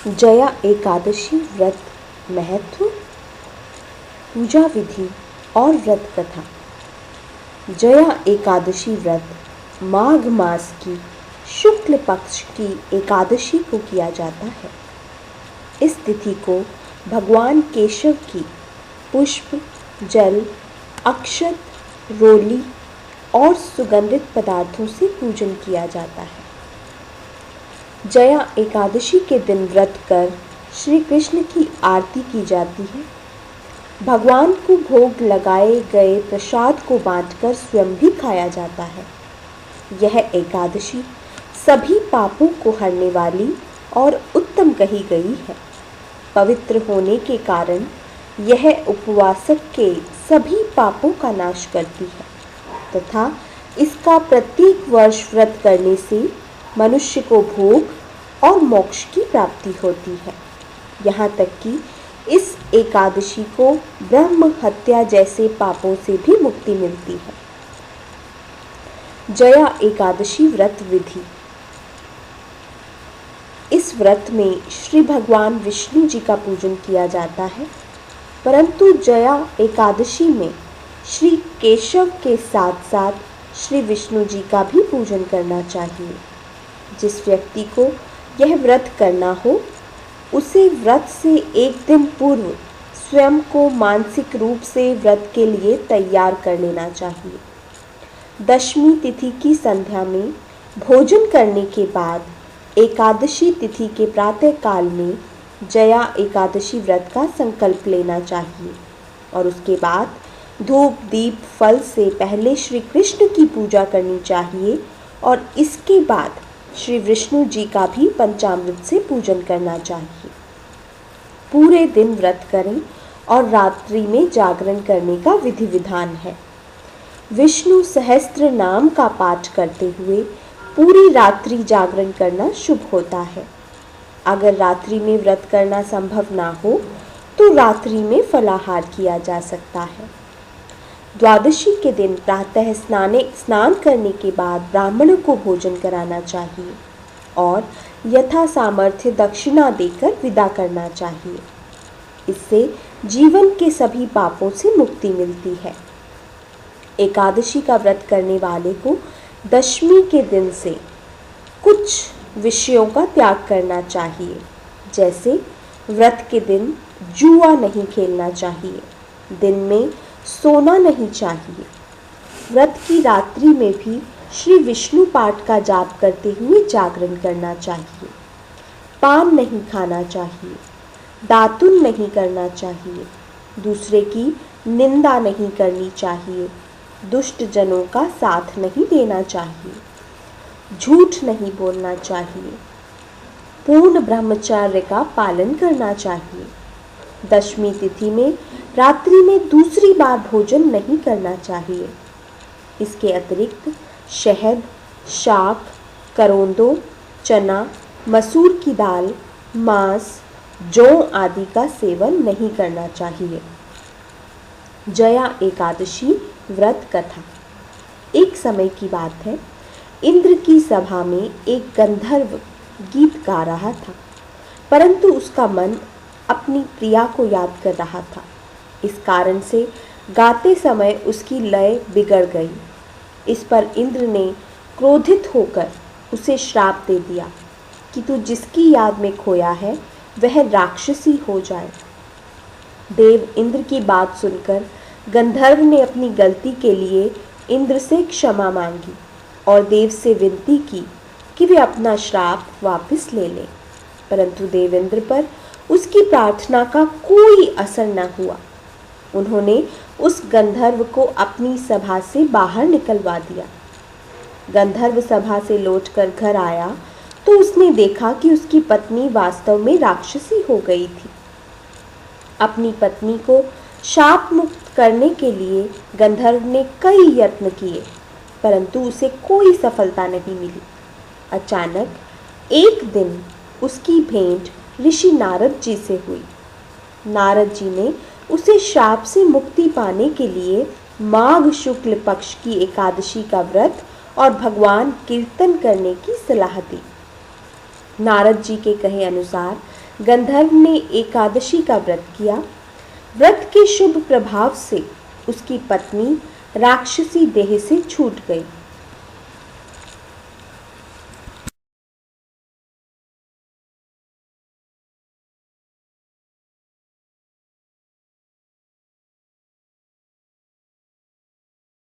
जया एकादशी व्रत महत्व, पूजा विधि और व्रत कथा। जया एकादशी व्रत माघ मास की शुक्ल पक्ष की एकादशी को किया जाता है। इस तिथि को भगवान केशव की पुष्प, जल, अक्षत, रोली और सुगंधित पदार्थों से पूजन किया जाता है। जया एकादशी के दिन व्रत कर श्री कृष्ण की आरती की जाती है। भगवान को भोग लगाए गए प्रसाद को बांटकर स्वयं भी खाया जाता है। यह एकादशी सभी पापों को हरने वाली और उत्तम कही गई है। पवित्र होने के कारण यह उपवासक के सभी पापों का नाश करती है तथा इसका प्रत्येक वर्ष व्रत करने से मनुष्य को भोग और मोक्ष की प्राप्ति होती है। यहाँ तक कि इस एकादशी को ब्रह्म हत्या जैसे पापों से भी मुक्ति मिलती है। जया एकादशी व्रत विधि। इस व्रत में श्री भगवान विष्णु जी का पूजन किया जाता है, परंतु जया एकादशी में श्री केशव के साथ साथ श्री विष्णु जी का भी पूजन करना चाहिए। जिस व्यक्ति को यह व्रत करना हो उसे व्रत से एक दिन पूर्व स्वयं को मानसिक रूप से व्रत के लिए तैयार कर लेना चाहिए। दशमी तिथि की संध्या में भोजन करने के बाद एकादशी तिथि के प्रातः काल में जया एकादशी व्रत का संकल्प लेना चाहिए और उसके बाद धूप दीप फल से पहले श्री कृष्ण की पूजा करनी चाहिए और इसके बाद श्री विष्णु जी का भी पंचामृत से पूजन करना चाहिए। पूरे दिन व्रत करें और रात्रि में जागरण करने का विधि विधान है। विष्णु सहस्त्र नाम का पाठ करते हुए पूरी रात्रि जागरण करना शुभ होता है। अगर रात्रि में व्रत करना संभव ना हो तो रात्रि में फलाहार किया जा सकता है। द्वादशी के दिन प्रातः स्नान करने के बाद ब्राह्मणों को भोजन कराना चाहिए और यथा सामर्थ्य दक्षिणा देकर विदा करना चाहिए। इससे जीवन के सभी पापों से मुक्ति मिलती है। एकादशी का व्रत करने वाले को दशमी के दिन से कुछ विषयों का त्याग करना चाहिए, जैसे व्रत के दिन जुआ नहीं खेलना चाहिए, दिन में सोना नहीं चाहिए, व्रत की रात्रि में भी श्री विष्णु पाठ का जाप करते हुए जागरण करना चाहिए, पान नहीं खाना चाहिए, दातुन नहीं करना चाहिए, दूसरे की निंदा नहीं करनी चाहिए, दुष्ट जनों का साथ नहीं देना चाहिए, झूठ नहीं बोलना चाहिए, पूर्ण ब्रह्मचर्य का पालन करना चाहिए। दशमी तिथि में रात्रि में दूसरी बार भोजन नहीं करना चाहिए। इसके अतिरिक्त शहद, शाक, करोंदो, चना, मसूर की दाल, मांस, जौ आदि का सेवन नहीं करना चाहिए। जया एकादशी व्रत कथा। एक समय की बात है, इंद्र की सभा में एक गंधर्व गीत गा रहा था, परंतु उसका मन अपनी प्रिया को याद कर रहा था। इस कारण से गाते समय उसकी लय बिगड़ गई। इस पर इंद्र ने क्रोधित होकर उसे श्राप दे दिया कि तू जिसकी याद में खोया है वह राक्षसी हो जाए। देव इंद्र की बात सुनकर गंधर्व ने अपनी गलती के लिए इंद्र से क्षमा मांगी और देव से विनती की कि वे अपना श्राप वापस ले लें, परंतु देवेंद्र पर उसकी प्रार्थना का कोई असर न हुआ। उन्होंने उस गंधर्व को अपनी सभा से बाहर निकलवा दिया। गंधर्व सभा से लौटकर घर आया तो उसने देखा कि उसकी पत्नी वास्तव में राक्षसी हो गई थी। अपनी पत्नी को शाप मुक्त करने के लिए गंधर्व ने कई यत्न किए, परंतु उसे कोई सफलता नहीं मिली। अचानक एक दिन उसकी भेंट ऋषि नारद जी से हुई। नारद जी ने उसे शाप से मुक्ति पाने के लिए माघ शुक्ल पक्ष की एकादशी का व्रत और भगवान कीर्तन करने की सलाह दी। नारद जी के कहे अनुसार गंधर्व ने एकादशी का व्रत किया। व्रत के शुभ प्रभाव से उसकी पत्नी राक्षसी देह से छूट गई।